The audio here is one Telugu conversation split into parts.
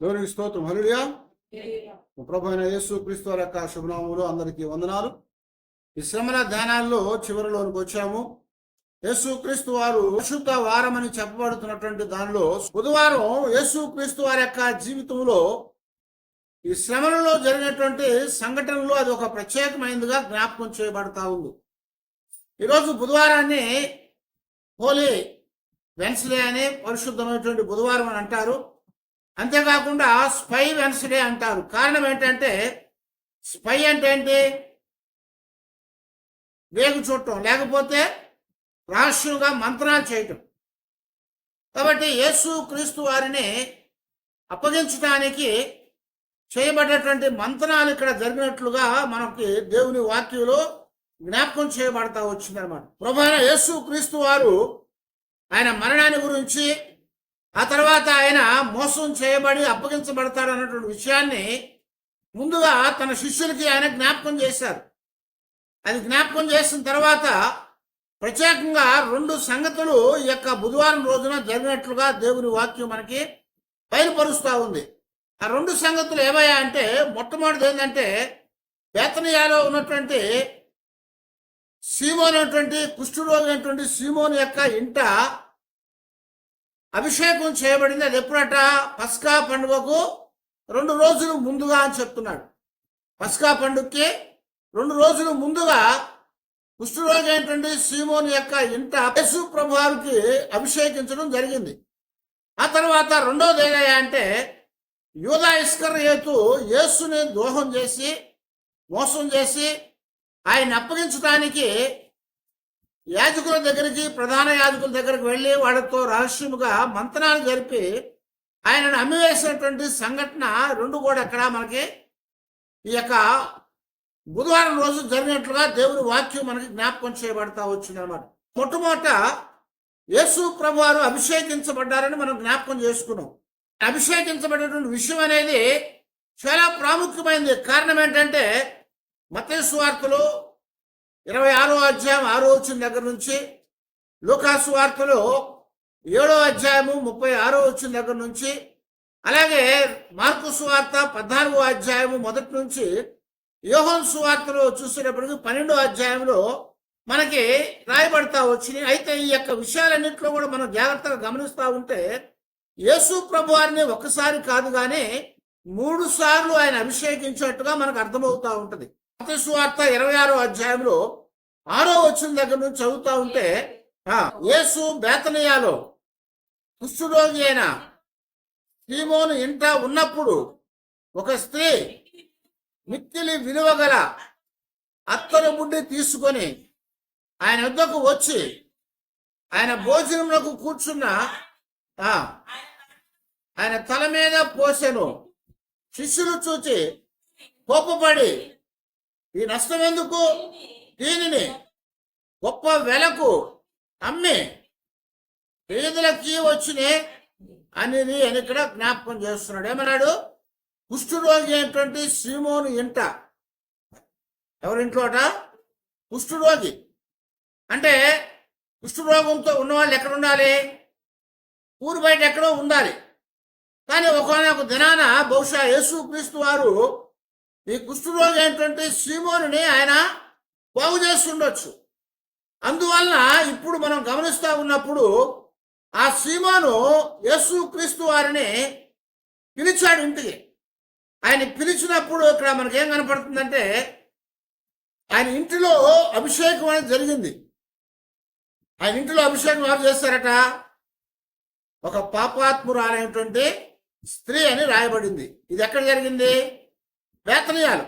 దేవునికి స్తోత్రం. హల్లెలూయా. ప్రభు అయిన యేసు క్రీస్తు వారి యొక్క శుభనామములు అందరికీ వందనాలు. ఈ శ్రమల ధ్యానాల్లో చివరిలోనికి వచ్చాము. యేసు క్రీస్తు వారు పరిశుద్ధ వారం అని చెప్పబడుతున్నటువంటి దానిలో బుధవారం యేసు క్రీస్తు వారి యొక్క జీవితంలో ఈ శ్రమలలో జరిగినటువంటి సంఘటనలు అది ఒక ప్రత్యేకమైనదిగా జ్ఞాపకం చేయబడతా ఉంది. ఈరోజు బుధవారాన్ని హోలీ వెన్స్డే అని పరిశుద్ధమైనటువంటి బుధవారం అని అంటారు. అంతేకాకుండా స్పై వెన్స్డే అంటారు. కారణం ఏంటంటే స్పై అంటే ఏంటి? వేగు చూడటం, లేకపోతే రహస్యంగా మంత్రాలు చేయటం. కాబట్టి యేసు క్రీస్తు వారిని అప్పగించడానికి చేయబడ్డటువంటి మంత్రాలు ఇక్కడ జరిగినట్లుగా మనకి దేవుని వాక్యంలో జ్ఞాపకం చేయబడతా వచ్చిందనమాట. ప్రభువైన యేసు క్రీస్తు వారు ఆయన మరణాన్ని గురించి, ఆ తర్వాత ఆయన మోసం చేయబడి అప్పగించబడతాడు అన్నటువంటి విషయాన్ని ముందుగా తన శిష్యులకి ఆయన జ్ఞాపకం చేశారు. అది జ్ఞాపకం చేసిన తర్వాత ప్రత్యేకంగా 2 సంగతులు ఈ యొక్క బుధవారం రోజున జరిగినట్లుగా దేవుని వాక్యం మనకి బయలుపరుస్తూ ఉంది. ఆ 2 సంగతులు ఏవయ్యా అంటే, మొట్టమొదటిది ఏంటంటే బేతనియాలో ఉన్నటువంటి సీమోను అనేటువంటి కుష్ఠరోగి అయినటువంటి సీమోను యొక్క ఇంట అభిషేకం చేయబడింది. అది ఎప్పుడట? పస్కా పండుగకు 2 రోజులు ముందుగా అని చెప్తున్నాడు. పస్కా పండుగకి 2 రోజులు ముందుగా కుష్ఠరోగి అయినటువంటి సీమోను యొక్క ఇంట యేసు ప్రభువారికి అభిషేకించడం జరిగింది. ఆ తర్వాత రెండోది ఏదయ్యా అంటే, యూదా ఇస్కరియోతు యేసుని ద్రోహం చేసి మోసం చేసి ఆయన అప్పగించడానికి యాజకుల దగ్గరికి, ప్రధాన యాజకుల దగ్గరికి వెళ్ళి వాళ్ళతో రహస్యముగా మంతనాలు జరిపి ఆయనను అమ్మివేసినటువంటి సంఘటన 2 కూడా అక్కడ మనకి ఈ యొక్క బుధవారం రోజు జరిగినట్లుగా దేవుని వాక్యం మనకి జ్ఞాపకం చేయబడతా వచ్చింది అనమాట. మొట్టమొదట యేసు ప్రభువారు అభిషేకించబడ్డారని మనం జ్ఞాపకం చేసుకున్నాం. అభిషేకించబడినటువంటి విషయం అనేది చాలా ప్రాముఖ్యమైనది. కారణం ఏంటంటే మత్తయి సువార్తలో 26వ అధ్యాయం 6వ వచనం దగ్గర నుంచి, లూకా సువార్తలో 7వ అధ్యాయము 36వ వచనం దగ్గర నుంచి, అలాగే మార్కు సువార్త 14వ అధ్యాయము మొదటి నుంచి, యోహాను సువార్తలో చూసేటప్పటికి 12వ అధ్యాయంలో మనకి రాయబడతా వచ్చినాయి. అయితే ఈ యొక్క విషయాలన్నింటిలో కూడా మనం జాగ్రత్తగా గమనిస్తూ ఉంటే యేసు ప్రభువారిని ఒకసారి కాదు కానీ 3 సార్లు ఆయన అభిషేకించినట్టుగా మనకు అర్థమవుతా ఉంటుంది. మత్తయి సువార్త 26వ అధ్యాయంలో 6వ వచనం దగ్గర నుంచి చదువుతా ఉంటే, యేసు బేతనియాలో కుష్ఠరోగి అయిన సీమోను ఇంట ఉన్నప్పుడు ఒక స్త్రీ మిక్కిలి విలువ గల అత్తరు బుడ్డి తీసుకొని ఆయన వద్దకు వచ్చి ఆయన భోజనములకు కూర్చున్న ఆయన తల మీద పోసెను. శిష్యులు చూచి కోపపడి, ఈ నష్టం ఎందుకు? దీనిని గొప్ప వెలకు అమ్మి పేదలకి వచ్చినే అని ఇక్కడ జ్ఞాపకం చేస్తున్నాడు. ఏమన్నాడు? కుష్ఠరోగి అయినటువంటి సీమోను ఇంట. ఎవరింట్లోట? కుష్ఠరోగి. అంటే కుష్ఠరోగంతో ఉన్నవాళ్ళు ఎక్కడ ఉండాలి? ఊరు బయట ఎక్కడో ఉండాలి. కానీ ఒకనొక దినాన బహుశా యేసు క్రీస్తు వారు ఈ కుష్ఠరోగి అయినటువంటి సీమోనుని ఆయన బాగు చేస్తుండొచ్చు. అందువలన ఇప్పుడు మనం గమనిస్తూ ఉన్నప్పుడు ఆ సీమోను యేసు క్రీస్తు వారిని పిలిచాడు ఇంటికి. ఆయన పిలిచినప్పుడు ఇక్కడ మనకేం కనపడుతుందంటే, ఆయన ఇంటిలో అభిషేకం అనేది జరిగింది. ఆయన ఇంటిలో అభిషేకం ఎవరు చేస్తారట? ఒక పాపాత్మురాలైనటువంటి స్త్రీ అని రాయబడింది. ఇది ఎక్కడ జరిగింది? బేతనియాలో.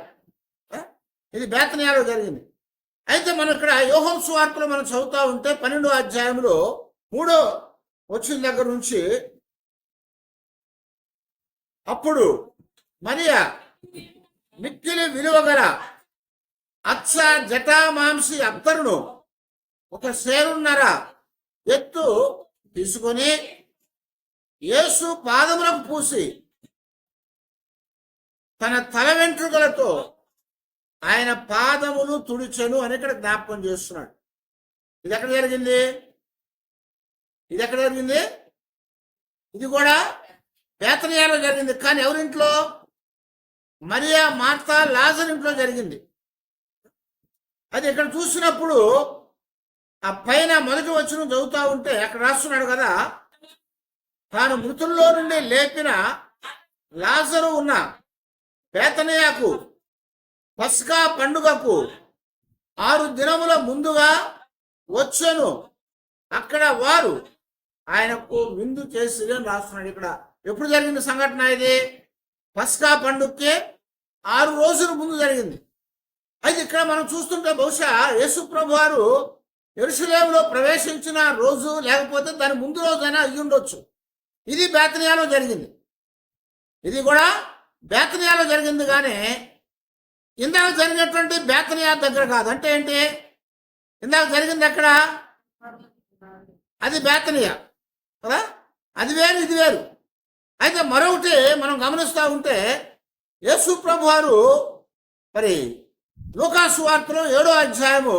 ఇది బేతనియాలో జరిగింది. అయితే మనం ఇక్కడ యోహాను సువార్తలో మనం చదువుతా ఉంటే 12వ అధ్యాయంలో 3వ వచనం దగ్గర నుంచి, అప్పుడు మరియా మిక్కిలి విలువ గల అచ్చ జటామాంసి అత్తరును 1 సేరున్నర ఎత్తు తీసుకొని యేసు పాదములకు పూసి తన తల వెంట్రుకలతో ఆయన పాదములు తుడిచెను అని ఇక్కడ జ్ఞాపకం చేస్తున్నాడు. ఇది ఎక్కడ జరిగింది? ఇది కూడా బేతనియాలో జరిగింది. కానీ ఎవరింట్లో? మరియా, మార్తా, లాజరు ఇంట్లో జరిగింది. అది ఇక్కడ చూసినప్పుడు ఆ పైన మొదటి వచనం చదువుతా ఉంటే అక్కడ రాస్తున్నాడు కదా, తాను మృతుల్లో నుండి లేపిన లాజరు ఉన్న బేతనియాకు పస్కా పండుగకు 6 దినముల ముందుగా వచ్చెను. అక్కడ వారు ఆయనకు విందు చేసి అని రాస్తున్నాడు. ఇక్కడ ఎప్పుడు జరిగిన సంఘటన ఇది? పస్కా పండుగకి 6 రోజుల ముందు జరిగింది. అయితే ఇక్కడ మనం చూస్తుంటే బహుశా యేసు ప్రభు వారు యెరూషలేములో ప్రవేశించిన రోజు, లేకపోతే దాని ముందు రోజైనా అయ్యి ఉండొచ్చు. ఇది బేతనియాలో జరిగింది. ఇది కూడా బేతనియాలో జరిగింది, కానీ ఇందాక జరిగినటువంటి బేతనియా దగ్గర కాదు. అంటే ఏంటి? ఇందాక జరిగింది ఎక్కడ? అది బేతనియా కదా, అది వేరు, ఇది వేరు. అయితే మరొకటి మనం గమనిస్తూ ఉంటే యేసు ప్రభు వారు మరి లూకా సువార్తలో 7వ అధ్యాయము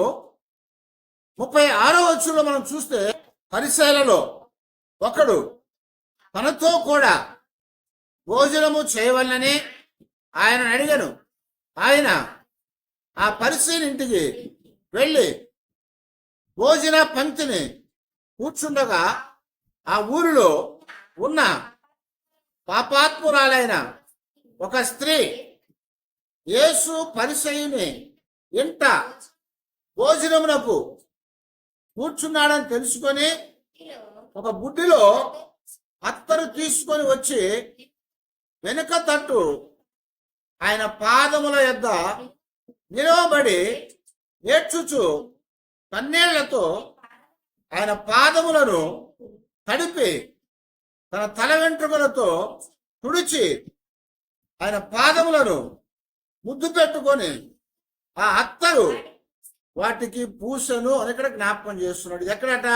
36వ వచనంలో మనం చూస్తే, పరిసయ్యులలో ఒకడు తనతో కూడా భోజనము చేయవలనని ఆయన అడిగాను. ఆయన ఆ పరిసయ్యుని ఇంటికి వెళ్ళి భోజన పంక్తిని కూర్చుండగా ఆ ఊరిలో ఉన్న పాపాత్మురాలైన ఒక స్త్రీ యేసు పరిసయ్యుని ఇంట భోజనమునకు కూర్చున్నాడని తెలుసుకొని ఒక బుడ్డిలో అత్తరు తీసుకొని వచ్చి వెనుక తట్టు ఆయన పాదముల యొద్ద నిలవబడి ఏడ్చుచు కన్నీళ్లతో ఆయన పాదములను తడిపి తన తల వెంట్రుకలతో తుడిచి ఆయన పాదములను ముద్దు పెట్టుకొని ఆ అత్తరు వాటికి పూసను అని ఇక్కడ జ్ఞాపకం చేస్తున్నాడు. ఇది ఎక్కడట?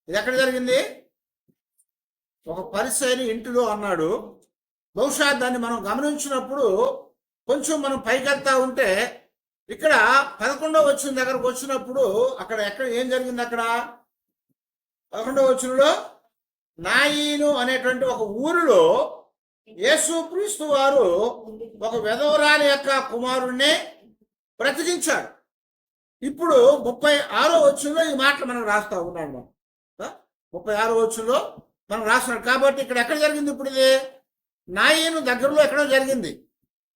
ఇది ఎక్కడ జరిగింది? ఒక పరిసయ్యుని ఇంటిలో అన్నాడు. బహుశా దాన్ని మనం గమనించినప్పుడు కొంచెం మనం పైకెత్తా ఉంటే ఇక్కడ 11వ వచనం దగ్గరకు వచ్చినప్పుడు అక్కడ ఏం జరిగింది? అక్కడ 11వ వచనంలో నాయీను అనేటువంటి ఒక ఊరిలో యేసు క్రీస్తు వారు ఒక విధవరాలి యొక్క కుమారుణ్ణి బ్రతికించాడు. ఇప్పుడు 36వ వచనంలో ఈ మాటలు మనం రాస్తా ఉన్నాడు. మనం 36వ వచనంలో మనం రాస్తున్నాడు. కాబట్టి ఇక్కడ ఎక్కడ జరిగింది? ఇప్పుడు ఇది నాయీను దగ్గరలో ఎక్కడో జరిగింది.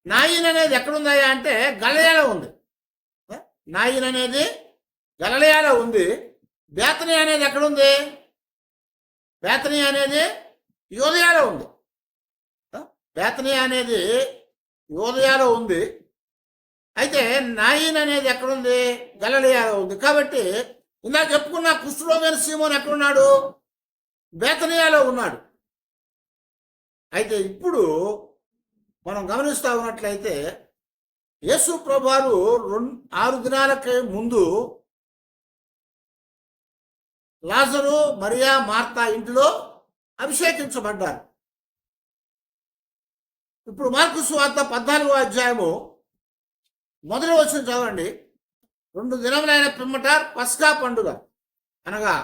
నాయీన్ అనేది ఎక్కడుందా అంటే గలిలయలో ఉంది. నాయీన్ అనేది గలిలయలో ఉంది. బేతనియా అనేది ఎక్కడుంది? బేతనియా అనేది యూదయలో ఉంది. బేతనియా అనేది యూదయలో ఉంది. అయితే నాయీన్ అనేది ఎక్కడుంది? గలిలయలో ఉంది. కాబట్టి ఇందాక చెప్పుకున్న కుష్ఠరోగైన సీమోను ఎక్కడున్నాడు? బేతనియాలో ఉన్నాడు. అయితే ఇప్పుడు మనం గమనిస్తా ఉన్నట్లయితే యేసు ప్రభువారు 6 దినాలకి ముందు లాజరు, మరియా, మార్తా ఇంటిలో అభిషేకించబడ్డారు. ఇప్పుడు మార్కు సువార్త 14వ అధ్యాయము 1వ వచనం చదవండి. 2 దినములైన పిమ్మట పస్కా పండుగ అనగా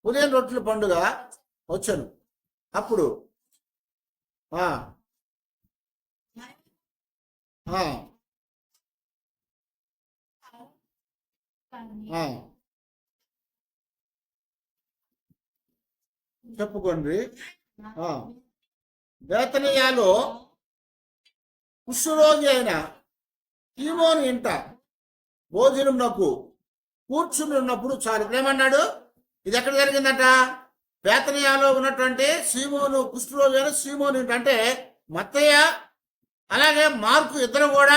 పులియని రొట్టెల పండుగ వచ్చాను. అప్పుడు చెప్పుకోండి. బేతనియాలో కుష్ఠరోగి అయిన సీమోను ఇంట భోజనమునకు కూర్చుని ఉన్నప్పుడు చాలు. ఏమన్నాడు? ఇది ఎక్కడ జరిగిందట? బేతనియాలో ఉన్నటువంటి సీమోను, కుష్ఠరోగి అయిన సీమోను ఇంట. అంటే మత్తయ్య అలాగే మార్కు ఇద్దరు కూడా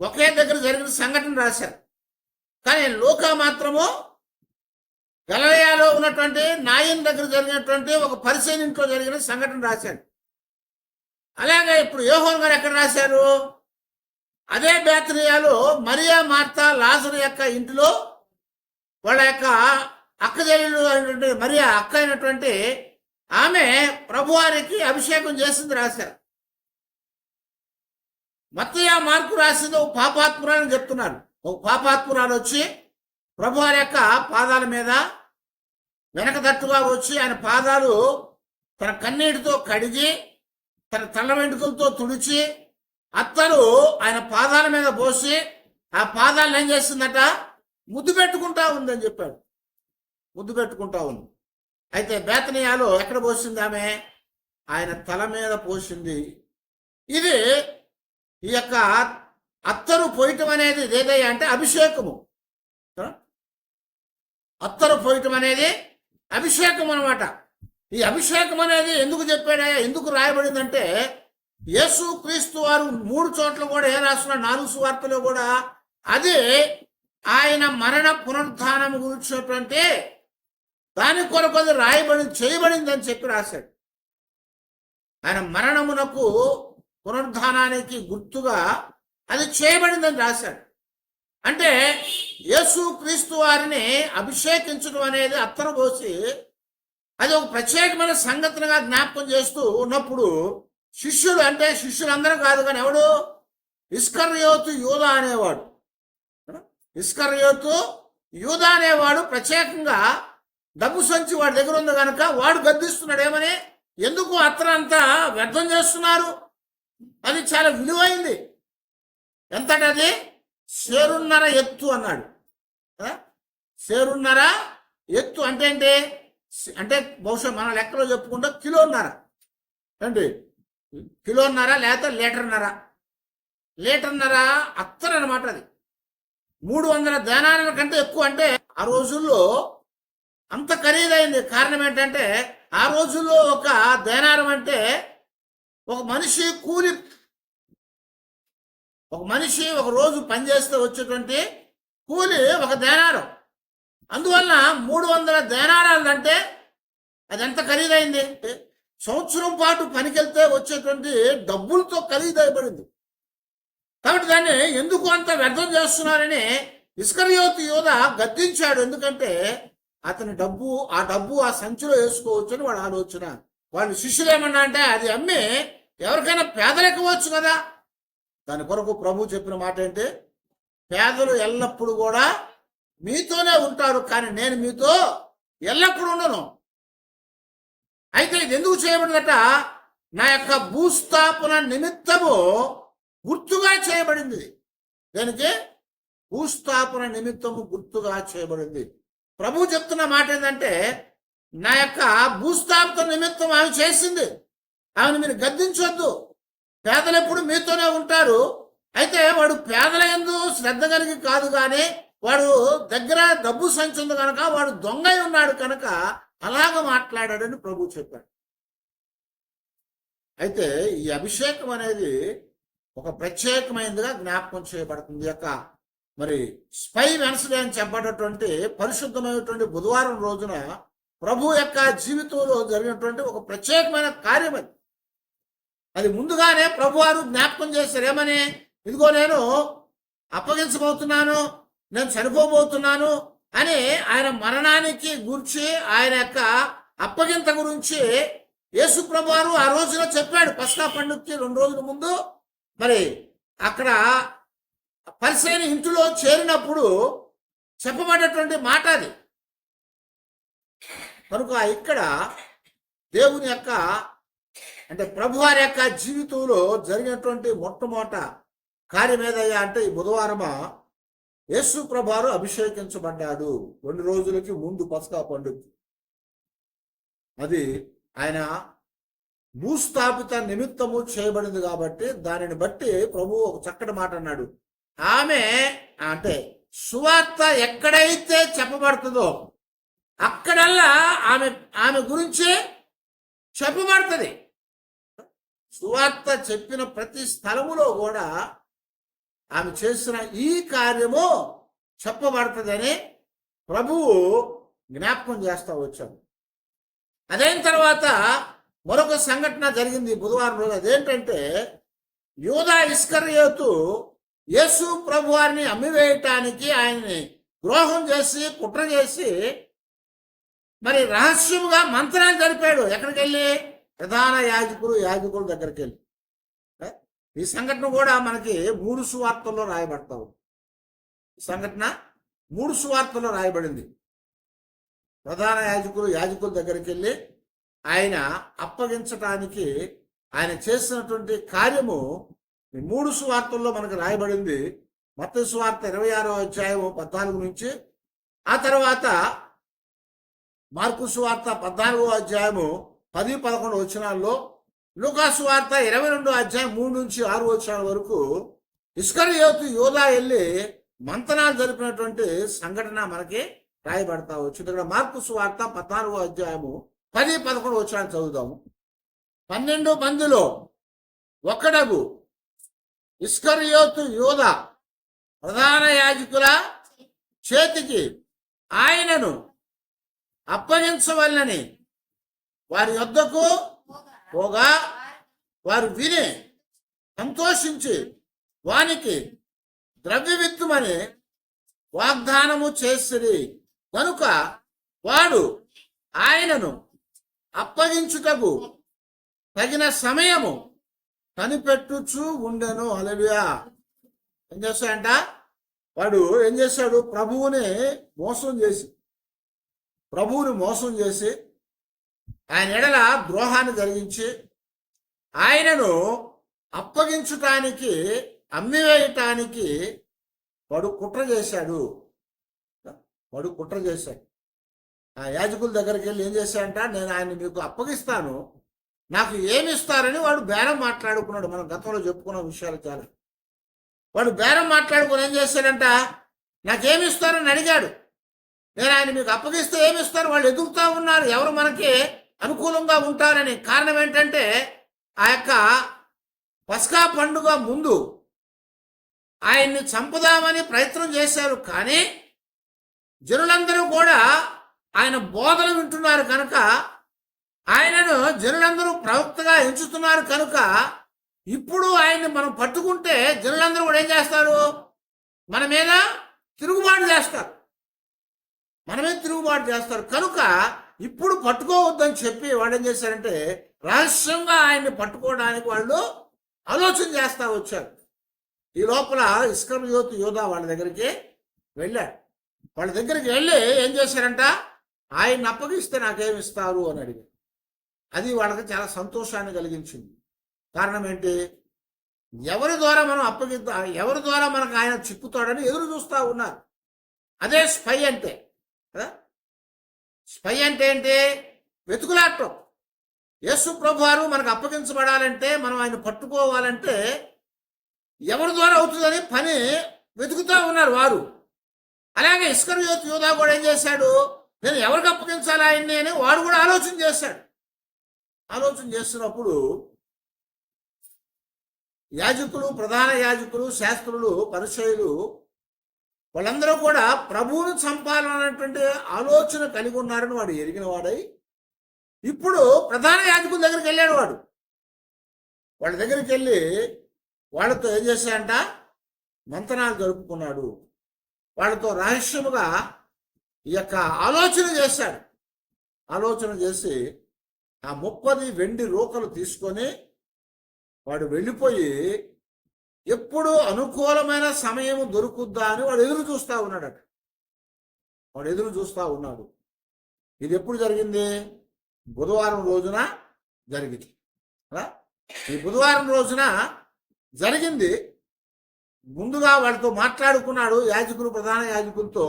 ఒకే దగ్గర జరిగిన సంఘటన రాశారు. కానీ లూకా మాత్రము గలిలయలో ఉన్నటువంటి నాయీన్ దగ్గర జరిగినటువంటి ఒక పరిసయ్యుని ఇంట్లో జరిగిన సంఘటన రాశాడు. అలాగే ఇప్పుడు యోహాను గారు ఎక్కడ రాశారు? అదే బేతనియాలో మరియా, మార్తా, లాజరు యొక్క ఇంటిలో వాళ్ళ యొక్క అక్క చెల్లెలు అయినటువంటి మరియా అక్క అయినటువంటి ఆమె ప్రభువారికి అభిషేకం చేసింది రాశారు. మత్తయి, మార్కు రాసింది ఒక పాపాత్మురాలని చెప్తున్నారు. ఒక పాపాత్మురాలు వచ్చి ప్రభువారి యొక్క పాదాల మీద వెనక తట్టుగా వచ్చి ఆయన పాదాలు తన కన్నీటితో కడిగి తన తల వెంట్రుకలతో తుడిచి అత్తరు ఆయన పాదాల మీద పోసి ఆ పాదాలను ఏం చేసిందట, ముద్దు పెట్టుకుంటా ఉందని చెప్పాడు. ముద్దు పెట్టుకుంటా ఉంది. అయితే బేతనియాలో ఎక్కడ పోసింది ఆమె? ఆయన తల మీద పోసింది. ఇది ఈ యొక్క అత్తరు పోయటం అనేది ఏదయ్యా అంటే అభిషేకము. అత్తరు పోయటం అనేది అభిషేకం అనమాట. ఈ అభిషేకం అనేది ఎందుకు చెప్పాడా, ఎందుకు రాయబడిందంటే యేసు క్రీస్తు వారు 3 చోట్ల కూడా ఏ రాస్తున్నా 4 సువార్తలో కూడా అదే ఆయన మరణ పునరుత్థానం గురించినటువంటి దాని కొరకు అది చేయబడింది అని చెప్పి రాశాడు. ఆయన మరణమునకు పునరుద్ధానానికి గుర్తుగా అది చేయబడిందని రాశాడు. అంటే యేసు క్రీస్తు వారిని అభిషేకించడం అనేది అత్తరు పోసి అది ఒక ప్రత్యేకమైన సంగతిగా జ్ఞాపకం చేస్తూ ఉన్నప్పుడు శిష్యులు, అంటే శిష్యులందరూ కాదు కానీ ఎవడు, ఇస్కర్యోతు యూదా అనేవాడు, ఇస్కర్యోతు యూదా అనేవాడు ప్రత్యేకంగా డబ్బు సంచి వాడి దగ్గర ఉంది కనుక వాడు గద్దిస్తున్నాడు. ఏమని? ఎందుకు అత్తరంతా వ్యర్థం చేస్తున్నారు, అది చాలా విలువైంది. ఎంతటది? 1.5 ఎత్తు అన్నాడు. 1.5 ఎత్తు అంటే ఏంటి? అంటే బహుశా మన లెక్కలో చెప్పుకుంటే 1.5 కిలో ఏంటి, 1.5 కిలో లేకపోతే 1.5 లీటర్ అత్తరు అనమాట. అది 300 దేనారాల కంటే ఎక్కువ. అంటే ఆ రోజుల్లో అంత ఖరీదైంది. కారణం ఏంటంటే ఆ రోజుల్లో ఒక దేనారం అంటే ఒక మనిషి కూలి, ఒక మనిషి ఒక రోజు పనిచేస్తే వచ్చేటువంటి కూలి ఒక దేనారం. అందువల్ల 300 దేనారాలు అంటే అది ఎంత ఖరీదైంది. సంవత్సరం పాటు పనికెళ్తే వచ్చేటువంటి డబ్బులతో ఖరీదైబడింది. కాబట్టి దాన్ని ఎందుకు అంత వ్యర్థం చేస్తున్నారని ఇస్కరియోతు యూదా గద్దించాడు. ఎందుకంటే అతని ఆ డబ్బు ఆ సంచిలో వేసుకోవచ్చు అని వాడు ఆలోచన. వాళ్ళు శిష్యులు ఏమన్నా అంటే అది అమ్మి ఎవరికైనా పేదలకు ఇవ్వచ్చు కదా. దాని కొరకు ప్రభు చెప్పిన మాట ఏంటి? పేదలు ఎల్లప్పుడూ కూడా మీతోనే ఉంటారు, కానీ నేను మీతో ఎల్లప్పుడూ ఉండను. అయితే ఇది ఎందుకు చేయబడిందట? నా యొక్క భూస్థాపన నిమిత్తము గుర్తుగా చేయబడింది. దేనికి? భూస్థాపన నిమిత్తము గుర్తుగా చేయబడింది. ప్రభు చెప్తున్న మాట ఏంటంటే నా యొక్క భూస్థాపన నిమిత్తం ఆమె చేసింది. ఆమెను మీరు గద్దించొద్దు. పేదలు ఎప్పుడు మీతోనే ఉంటారు. అయితే వాడు పేదల యందు శ్రద్ధ కలిగి కాదు, కానీ వాడు దగ్గర డబ్బు సంచి ఉంది కనుక వాడు దొంగ ఉన్నాడు కనుక అలాగ మాట్లాడాడని ప్రభు చెప్పాడు. అయితే ఈ అభిషేకం అనేది ఒక ప్రత్యేకమైనదిగా జ్ఞాపకం చేయబడుతుంది. యొక్క మరి స్పై వెన్స్డే అని చెప్పబడినటువంటి పరిశుద్ధమైనటువంటి బుధవారం రోజున ప్రభు యొక్క జీవితంలో జరిగినటువంటి ఒక ప్రత్యేకమైన కార్యం అది. అది ముందుగానే ప్రభు వారు జ్ఞాపకం చేశారు. ఏమని? ఇదిగో నేను అప్పగించబోతున్నాను, నేను చనిపోబోతున్నాను అని ఆయన మరణానికి గురించి, ఆయన యొక్క అప్పగింత గురించి యేసు ప్రభు వారు ఆ రోజున చెప్పాడు. పస్కా పండుగకి 2 రోజుల ముందు మరి అక్కడ పరిసైన ఇంటిలో చేరినప్పుడు చెప్పబడ్డటువంటి మాట అది. కనుక ఇక్కడ దేవుని యొక్క అంటే ప్రభువారి యొక్క జీవితంలో జరిగినటువంటి మొట్టమొదట కార్యం ఏదయ్యా అంటే ఈ బుధవారమా యేసు ప్రభువారు అభిషేకించబడ్డాడు 2 రోజులకి ముందు పస్కా పండుగ. అది ఆయన భూస్థాపిత నిమిత్తము చేయబడింది కాబట్టి దానిని బట్టి ప్రభు ఒక చక్కటి మాట అన్నాడు. ఆమె అంటే సువార్త ఎక్కడైతే చెప్పబడుతుందో అక్కడల్లా ఆమె గురించి చెప్పబడుతుంది. సువార్త చెప్పిన ప్రతి స్థలములో కూడా ఆమె చేసిన ఈ కార్యము చెప్పబడుతుందని ప్రభువు జ్ఞాపకం చేస్తూ వచ్చాడు. అదైన తర్వాత మరొక సంఘటన జరిగింది బుధవారం రోజు. అదేంటంటే యూదా ఇస్కరియోతు యేసు ప్రభు వారిని అమ్మివేయటానికి ఆయన్ని ద్రోహం చేసి కుట్ర చేసి మరి రహస్యముగా మంత్రాలు జరిపాడు. ఎక్కడికి వెళ్ళి? ప్రధాన యాజకుల దగ్గరికి వెళ్ళి. ఈ సంఘటన కూడా మనకి 3 సువార్తల్లో రాయబడతావు. ఈ సంఘటన 3 సువార్తల్లో రాయబడింది. ప్రధాన యాజకుల దగ్గరికి వెళ్ళి ఆయన అప్పగించటానికి ఆయన చేసినటువంటి కార్యము ఈ 3 సువార్తల్లో మనకు రాయబడింది. మత్తయి సువార్త 26వ అధ్యాయము 14 నుంచి, ఆ తర్వాత మార్కు సువార్త 14వ అధ్యాయము 10-11 వచనాల్లో, లూకా సువార్త 22వ అధ్యాయం 3 నుంచి 6 వచనాల వరకు ఇస్కరియోతు యోధా వెళ్ళి మంతనాలు జరిపినటువంటి సంఘటన మనకి రాయబడతా వచ్చింది. ఇక్కడ మార్కు సువార్త 14వ అధ్యాయము 10-11 వచనాలు చదువుదాము. 12 మందిలో ఒకడగు ఇస్కరియోతు యోధా ప్రధాన యాజకుల చేతికి ఆయనను అప్పగించవలనని వారి యొద్దకు పోగా వారు విని సంతోషించి వానికి ద్రవ్యవిత్తుమని వాగ్దానము చేసిరి కనుక వాడు ఆయనను అప్పగించుటకు తగిన సమయము కనిపెట్టుచూ ఉండెను. హల్లెలూయా. ఏం చేస్తాడంట? వాడు ఏం చేశాడు? ప్రభువుని మోసం చేసి ఆయన ఎడల ద్రోహాన్ని జరిగించి ఆయనను అప్పగించటానికి, అమ్మివేయటానికి వాడు కుట్ర చేశాడు. ఆ యాజకుల దగ్గరికి వెళ్ళి ఏం చేశాడంట? నేను ఆయన్ని మీకు అప్పగిస్తాను, నాకు ఏమి ఇస్తారని వాడు బేరం మాట్లాడుకున్నాడు. మనం గతంలో చెప్పుకున్న విషయాలు చాలా. వాడు బేరం మాట్లాడుకుని ఏం చేశాడంట? నాకేమి ఇస్తారని అడిగాడు. నేను ఆయన మీకు అప్పగిస్తే ఏమి ఇస్తారు? వాళ్ళు ఎదుగుతూ ఉన్నారు ఎవరు మనకి అనుకూలంగా ఉంటారని. కారణం ఏంటంటే ఆ యొక్క పస్కా పండుగ ముందు ఆయన్ని చంపుదామని ప్రయత్నం చేశారు. కానీ జనులందరూ కూడా ఆయన బోధన వింటున్నారు కనుక, ఆయనను జనులందరూ ప్రవక్తగా ఎంచుతున్నారు కనుక, ఇప్పుడు ఆయన్ని మనం పట్టుకుంటే జనులందరూ కూడా ఏం చేస్తారు? మన మీద తిరుగుబాటు చేస్తారు. కనుక ఇప్పుడు పట్టుకోవద్దని చెప్పి వాడు ఏం చేశారంటే రహస్యంగా ఆయన్ని పట్టుకోవడానికి వాళ్ళు ఆలోచన చేస్తా వచ్చారు. ఈ లోపల ఇస్కరియోతు యోధా వాళ్ళ దగ్గరికి వెళ్ళాడు. వాళ్ళ దగ్గరికి వెళ్ళి ఏం చేశారంట? ఆయన్ని అప్పగిస్తే నాకేమి ఇస్తారు అని అడిగారు. అది వాళ్ళకి చాలా సంతోషాన్ని కలిగించింది. కారణం ఏంటి? ఎవరి ద్వారా మనకు ఆయన చిక్కుతాడని ఎదురు చూస్తూ ఉన్నారు. అదే స్పై అంటే. స్పై అంటే ఏంటి? వెతుకులాటం. యేసు ప్రభువారు మనకు అప్పగించబడాలంటే, మనం ఆయన పట్టుకోవాలంటే ఎవరి ద్వారా అవుతుందని పని వెతుకుతూ ఉన్నారు వారు. అలాగే ఇస్కరియోతు యోధా కూడా ఏం చేశాడు? నేను ఎవరికి అప్పగించాలి ఆయన్ని అని వాడు కూడా ఆలోచన చేశాడు. ఆలోచన చేస్తున్నప్పుడు యాజకులు, ప్రధాన యాజకులు, శాస్త్రులు, పరిసయ్యులు వాళ్ళందరూ కూడా ప్రభువును చంపాలన్నటువంటి ఆలోచన కలిగి ఉన్నారని వాడు ఎరిగిన వాడై ఇప్పుడు ప్రధాన యాజకుల దగ్గరికి వెళ్ళాడు. వాళ్ళ దగ్గరికి వెళ్ళి వాళ్ళతో ఏం చేశాడంట? మంతనాలు జరుపుకున్నాడు. వాళ్ళతో రహస్యముగా ఈ యొక్క ఆలోచన చేశాడు. ఆలోచన చేసి ఆ 30 వెండి రూకలు తీసుకొని వాడు వెళ్ళిపోయి ఎప్పుడు అనుకూలమైన సమయం దొరుకుద్దా అని వాడు ఎదురు చూస్తూ ఉన్నాడు. ఇది ఎప్పుడు జరిగింది? బుధవారం రోజున జరిగింది. ఈ బుధవారం రోజున జరిగింది. ముందుగా వాళ్ళతో మాట్లాడుకున్నాడు. యాజకులు, ప్రధాన యాజకులతో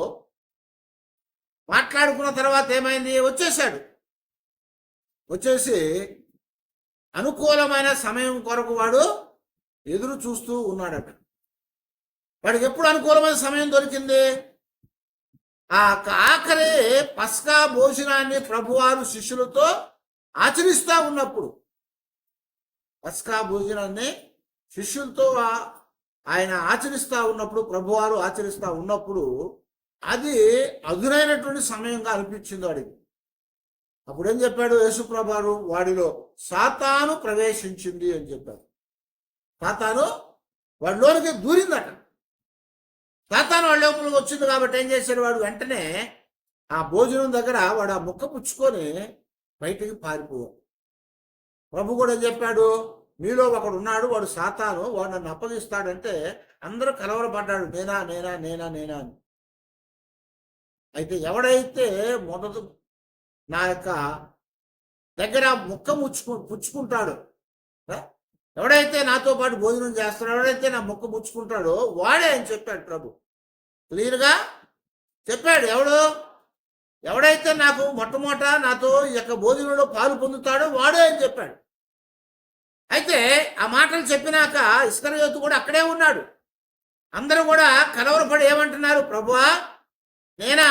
మాట్లాడుకున్న తర్వాత ఏమైంది? వచ్చేసి అనుకూలమైన సమయం కొరకు వాడు ఎదురు చూస్తూ ఉన్నాడట. వాడికి ఎప్పుడు అనుకూలమైన సమయం దొరికింది? ఆ ఆఖరి పస్కా భోజనాన్ని ప్రభువారు శిష్యులతో ఆచరిస్తూ ఉన్నప్పుడు, పస్కా భోజనాన్ని శిష్యులతో ఆయన ఆచరిస్తూ ఉన్నప్పుడు, ప్రభువారు ఆచరిస్తూ ఉన్నప్పుడు అది అదునైనటువంటి సమయంగా అనిపించింది వాడికి. అప్పుడు ఏం చెప్పాడు యేసు ప్రభువారు? వాడిలో సాతాను ప్రవేశించింది అని చెప్పాడు. సాతాను వాడిలోనికి దూరిందట. సాతాను వాళ్ళ లోపలికి వచ్చింది కాబట్టి ఏం చేశాడు వాడు? వెంటనే ఆ భోజనం దగ్గర వాడు ఆ ముక్క పుచ్చుకొని బయటికి పారిపోయాడు. ప్రభు కూడా చెప్పాడు, మీలో ఒకడు ఉన్నాడు, వాడు సాతాను, వాడు నన్ను అప్పగిస్తాడంటే అందరూ కలవరపడ్డాడు, నేనా నేనా నేనా నేనా అని. అయితే ఎవడైతే మొదట నా యొక్క దగ్గర ముక్క పుచ్చుకుంటాడో, ఎవడైతే నాతో పాటు భోజనం చేస్తాడో, ఎవడైతే నా ముక్క పుచ్చుకుంటాడో వాడే అని చెప్పాడు ప్రభు. క్లియర్గా చెప్పాడు. ఎవడైతే నాకు మొట్టమొదట నాతో ఈ యొక్క భోజనంలో పాలు పొందుతాడో వాడే అని చెప్పాడు. అయితే ఆ మాటలు చెప్పినాక ఇస్కరియోతు కూడా అక్కడే ఉన్నాడు. అందరూ కూడా కలవరపడి ఏమంటున్నారు, ప్రభువా నేనా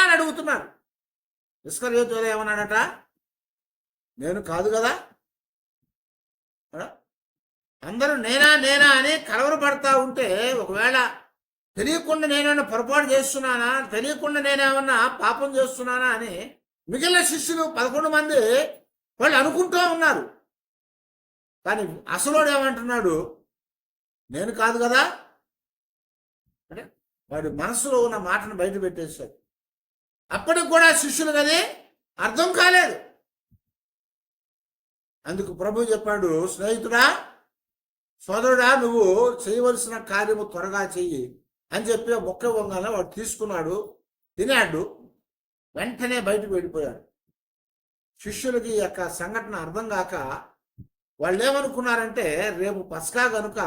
అని అడుగుతున్నారు. ఇస్కరియోతు ఏమన్నాడట, నేను కాదు కదా. అందరూ నేనా అని కలవరపడతా ఉంటే, ఒకవేళ తెలియకుండా నేనేమన్నా పొరపాటు చేస్తున్నానా, తెలియకుండా నేనేమన్నా పాపం చేస్తున్నానా అని మిగిలిన శిష్యులు 11 మంది వాళ్ళు అనుకుంటూ ఉన్నారు. కానీ అసలోడు ఏమంటున్నాడు, నేను కాదు కదా. అంటే వాడి మనసులో ఉన్న మాటను బయట పెట్టేశాడు. అప్పటికి కూడా శిష్యులు కానీ అర్థం కాలేదు. అందుకు ప్రభు చెప్పాడు, స్నేహితుడా, సోదరుడా, నువ్వు చేయవలసిన కార్యము త్వరగా చెయ్యి అని చెప్పి మొక్క వంగానే వాడు తీసుకున్నాడు, తినాడు, వెంటనే బయటకు వెళ్ళిపోయాడు. శిష్యులకి ఈ యొక్క సంఘటన అర్థం కాక వాళ్ళు ఏమనుకున్నారంటే, రేపు పస్కా కనుక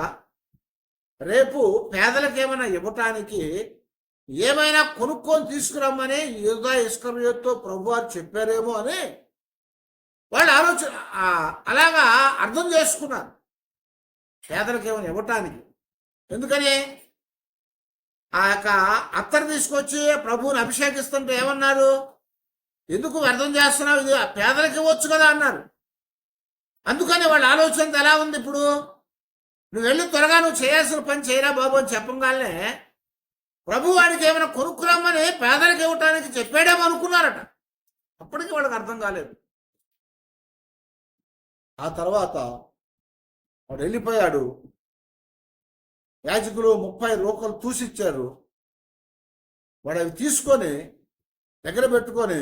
రేపు పేదలకు ఏమైనా ఇవ్వటానికి ఏమైనా కొనుక్కొని తీసుకురమ్మని యూదా ఇస్కరియోతుతో ప్రభు వారు చెప్పారేమో అని వాళ్ళు అలాగా అర్థం చేసుకున్నారు. పేదలకు ఏమైనా ఇవ్వటానికి. ఎందుకని ఆ యొక్క అత్తరు తీసుకొచ్చి ప్రభువుని అభిషేకిస్తుంటే ఏమన్నారు, ఎందుకు వ్యర్థం చేస్తున్నావు, ఇది పేదలకు ఇవ్వచ్చు కదా అన్నారు. అందుకని వాళ్ళ ఆలోచన ఎలా ఉంది, ఇప్పుడు నువ్వు వెళ్ళి త్వరగా నువ్వు చేయాల్సిన పని చేయరా బాబు అని చెప్పగానే ప్రభు వాడికి ఏమైనా కొనుక్కురమ్మని పేదలకు ఇవ్వటానికి చెప్పాడేమో అనుకున్నారట. అప్పటికి వాళ్ళకి అర్థం కాలేదు. ఆ తర్వాత వాడు వెళ్ళిపోయాడు. యాజకులు 30 రూకలు తూసిచ్చారు. వాడు అవి తీసుకొని దగ్గర పెట్టుకొని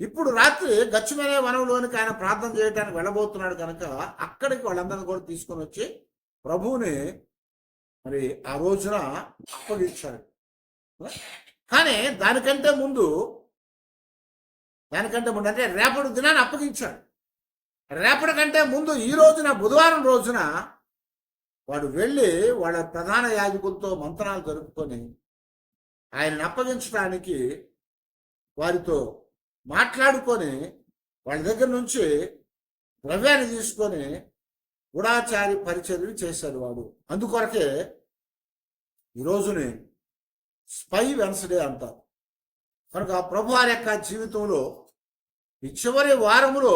ఇప్పుడు రాత్రి గచ్చమనే వనంలోనికి ఆయన ప్రార్థన చేయడానికి వెళ్ళబోతున్నాడు కనుక అక్కడికి వాళ్ళందరినీ కూడా తీసుకొని వచ్చి ప్రభువుని మరి ఆ రోజున అప్పగించాడు. కానీ దానికంటే ముందు అంటే రేపటి దినాన్ని అప్పగించాడు. రేపటి కంటే ముందు ఈ రోజున బుధవారం రోజున వాడు వెళ్ళి వాళ్ళ ప్రధాన యాజకులతో మంత్రాలు జరుపుకొని ఆయనను అప్పగించడానికి వారితో మాట్లాడుకొని వాళ్ళ దగ్గర నుంచి ద్రవ్యాన్ని తీసుకొని గూఢాచారి పరిచర్యలు చేశాడు వాడు. అందుకొరకే ఈరోజుని స్పై వెన్స్డే అంటారు. కనుక ప్రభు వారి యొక్క జీవితంలో ఈ చివరి వారములో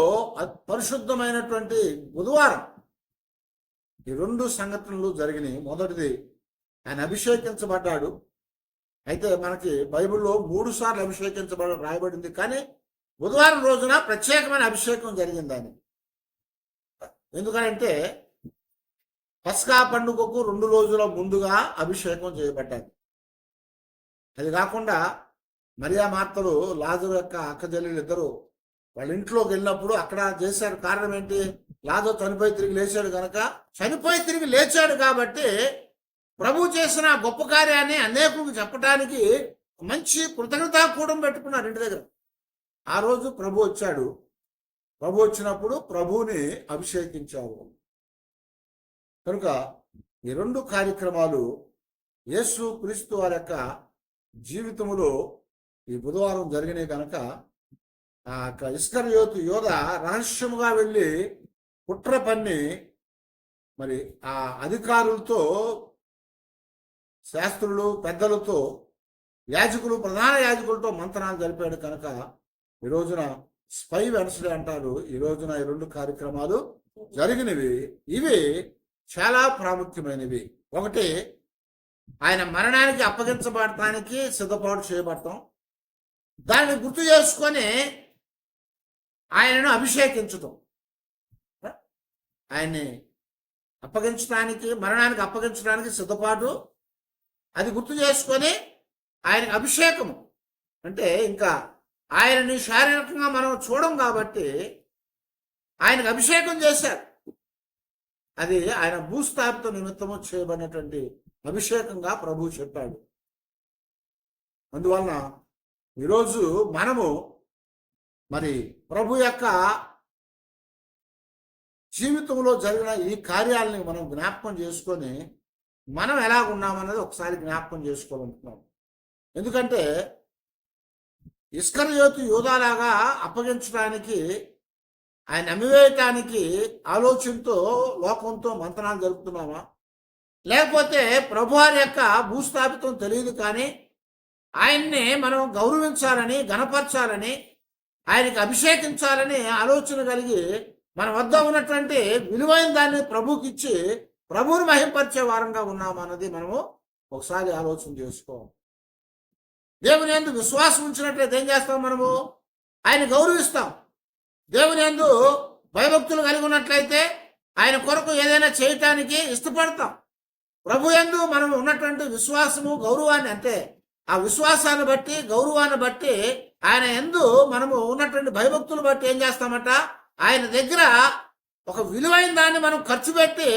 పరిశుద్ధమైనటువంటి బుధవారం ఈ 2 సంఘటనలు జరిగినాయి. మొదటిది ఆయన అభిషేకించబడ్డాడు. అయితే మనకి బైబిల్లో 3 సార్లు అభిషేకించబడి రాయబడింది. కానీ బుధవారం రోజున ప్రత్యేకమైన అభిషేకం జరిగింది ఆయన. ఎందుకంటే పస్కా పండుగకు 2 రోజుల ముందుగా అభిషేకం చేయబడ్డాది. అది కాకుండా మరియా మార్తలు లాజరు యొక్క అక్కజల్లులు ఇద్దరు వాళ్ళ ఇంట్లోకి వెళ్ళినప్పుడు అక్కడ చేశారు. కారణం ఏంటి, లాజరు చనిపోయి తిరిగి లేచాడు కనుక. చనిపోయి తిరిగి లేచాడు కాబట్టి ప్రభు చేసిన గొప్ప కార్యాన్ని అనేకులకు చెప్పడానికి మంచి కృతజ్ఞతా కూడం పెట్టుకున్నారు ఇంటి దగ్గర. ఆ రోజు ప్రభు వచ్చాడు. ప్రభు వచ్చినప్పుడు ప్రభువుని అభిషేకించారు. కనుక ఈ 2 కార్యక్రమాలు యేసు క్రీస్తు వారి యొక్క జీవితంలో ఈ బుధవారం జరిగినాయి కనుక ఆ ఇస్కరియోతు యోధ రహస్యముగా వెళ్ళి కుట్ర పన్ని మరి ఆ అధికారులతో, శాస్త్రులు, పెద్దలతో, యాజకులు, ప్రధాన యాజకులతో మంత్రాలు జరిపాడు కనుక ఈ రోజున స్పై వెన్స్డే అంటారు. ఈ రోజున ఈ 2 కార్యక్రమాలు జరిగినవి. ఇవి చాలా ప్రాముఖ్యమైనవి. ఒకటి, ఆయన మరణానికి అప్పగించబడటానికి సిద్ధపాటు చేయబడటం, దాన్ని గుర్తు చేసుకొని ఆయనను అభిషేకించటం. ఆయన్ని అప్పగించడానికి, మరణానికి అప్పగించడానికి సిద్ధపాటు, అది గుర్తు చేసుకొని ఆయనకు అభిషేకము. అంటే ఇంకా ఆయనని శారీరకంగా మనం చూడం కాబట్టి ఆయనకు అభిషేకం చేశారు. అది ఆయన భూస్థాపిత నిమిత్తము చేయబడినటువంటి అభిషేకంగా ప్రభు చెప్పాడు. అందువలన ఈరోజు మనము మరి ప్రభు యొక్క జీవితంలో జరిగిన ఈ కార్యాలని మనం జ్ఞాపకం చేసుకొని మనం ఎలా ఉన్నామన్నది ఒకసారి జ్ఞాపకం చేసుకోవాలనుకున్నాం. ఎందుకంటే ఇస్కరియోతు యూదాలాగా అప్పగించడానికి, ఆయన అమ్మివేయటానికి ఆలోచనతో లోకంతో మంతనాలు జరుపుతున్నామా, లేకపోతే ప్రభువారి యొక్క భూస్థాపితం తెలియదు కానీ ఆయన్ని మనం గౌరవించాలని, గణపరచాలని, ఆయనకి అభిషేకించాలని ఆలోచన కలిగి మన వద్ద ఉన్నటువంటి విలువైన దాన్ని ప్రభుకి ఇచ్చి ప్రభువుని మహింపరిచే వారంగా ఉన్నామా అన్నది మనము ఒకసారి ఆలోచన చేసుకోవాలి. దేవుని యందు విశ్వాసం ఉంచినట్లయితే ఏం చేస్తాం? మనము ఆయన గౌరవిస్తాం. దేవుని యందు భయభక్తులు కలిగి ఉన్నట్లయితే ఆయన కొరకు ఏదైనా చేయటానికి ఇష్టపడతాం. ప్రభు యందు మనం ఉన్నటువంటి విశ్వాసము, గౌరవాన్ని, అంటే ఆ విశ్వాసాన్ని బట్టి, గౌరవాన్ని బట్టి, ఆయన యందు మనము ఉన్నటువంటి భయభక్తులు బట్టి ఏం చేస్తామట? ఆయన దగ్గర ఒక విలువైన దాన్ని మనం ఖర్చు పెట్టి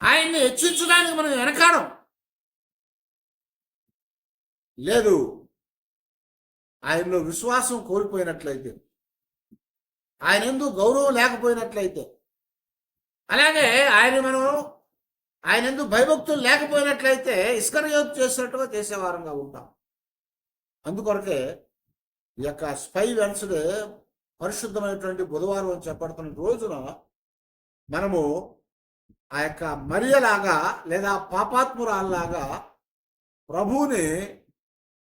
ఆయన్ని హెచ్చించడానికి మనం వెనకాడం లేదు. ఆయనలో విశ్వాసం కోల్పోయినట్లయితే, ఆయన యందు గౌరవం లేకపోయినట్లయితే, అలాగే ఆయన యందు భయభక్తులు లేకపోయినట్లయితే ఇస్కరియోతు చేసినట్టుగా చేసేవారంగా ఉంటాం. అందుకొరకే ఈ యొక్క స్పై వెన్స్డే, పరిశుద్ధమైనటువంటి బుధవారం అని చెప్పబడుతున్న రోజున మనము ఆ యొక్క మరియలాగా లేదా పాపాత్మురాల్లాగా ప్రభువుని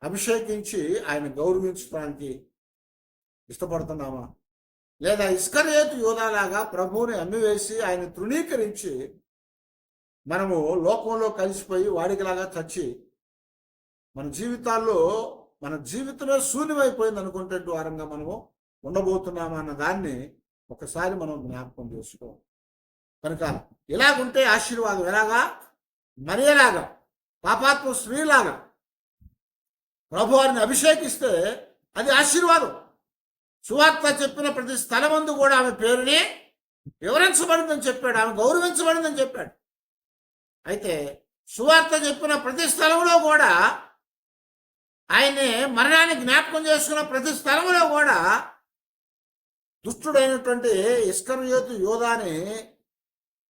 అభిషేకించి ఆయన గౌరవించడానికి ఇష్టపడుతున్నామా, లేదా ఇస్కరియోతు యూదాలాగా ప్రభువుని అమ్మివేసి ఆయన తృణీకరించి మనము లోకంలో కలిసిపోయి వాడికిలాగా చచ్చి మన జీవితాల్లో మన జీవితమే శూన్యమైపోయింది అనుకుంటే వారంగా మనము ఉండబోతున్నామా అన్న దాన్ని ఒకసారి మనం జ్ఞాపకం చేసుకోవాలి. కనుక ఇలాగుంటే ఆశీర్వాదం ఎలాగా? మరియలాగా, పాపాత్మ స్త్రీలాగా ప్రభు వారిని అభిషేకిస్తే అది ఆశీర్వాదం. సువార్త చెప్పిన ప్రతి స్థలమందు కూడా ఆమె పేరుని వివరించబడిందని చెప్పాడు, ఆమె గౌరవించబడిందని చెప్పాడు. అయితే సువార్త చెప్పిన ప్రతి స్థలంలో కూడా, ఆయన్ని మరణాన్ని జ్ఞాపకం చేసుకున్న ప్రతి స్థలంలో కూడా దుష్టుడైనటువంటి ఇస్కరియోతు యోధాని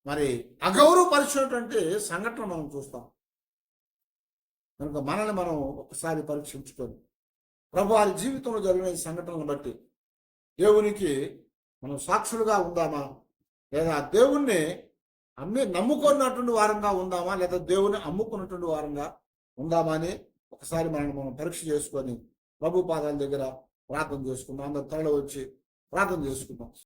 మరి అగౌరవపరిచినటువంటి సంఘటన మనం చూస్తాం. కనుక మనల్ని మనం ఒకసారి పరీక్షించుకొని ప్రభు వారి జీవితంలో జరిగిన ఈ సంఘటనలను బట్టి దేవునికి మనం సాక్షులుగా ఉందామా, లేదా దేవుణ్ణి నమ్ముకున్నటువంటి వారంగా ఉందామా, లేదా దేవుని అమ్ముకున్నటువంటి వారంగా ఉందామా అని ఒకసారి మనం పరీక్ష చేసుకొని ప్రభు పాదాల దగ్గర ప్రార్థన చేసుకుందాం. అందరు తరలి వచ్చి ప్రార్థన చేసుకుందాం.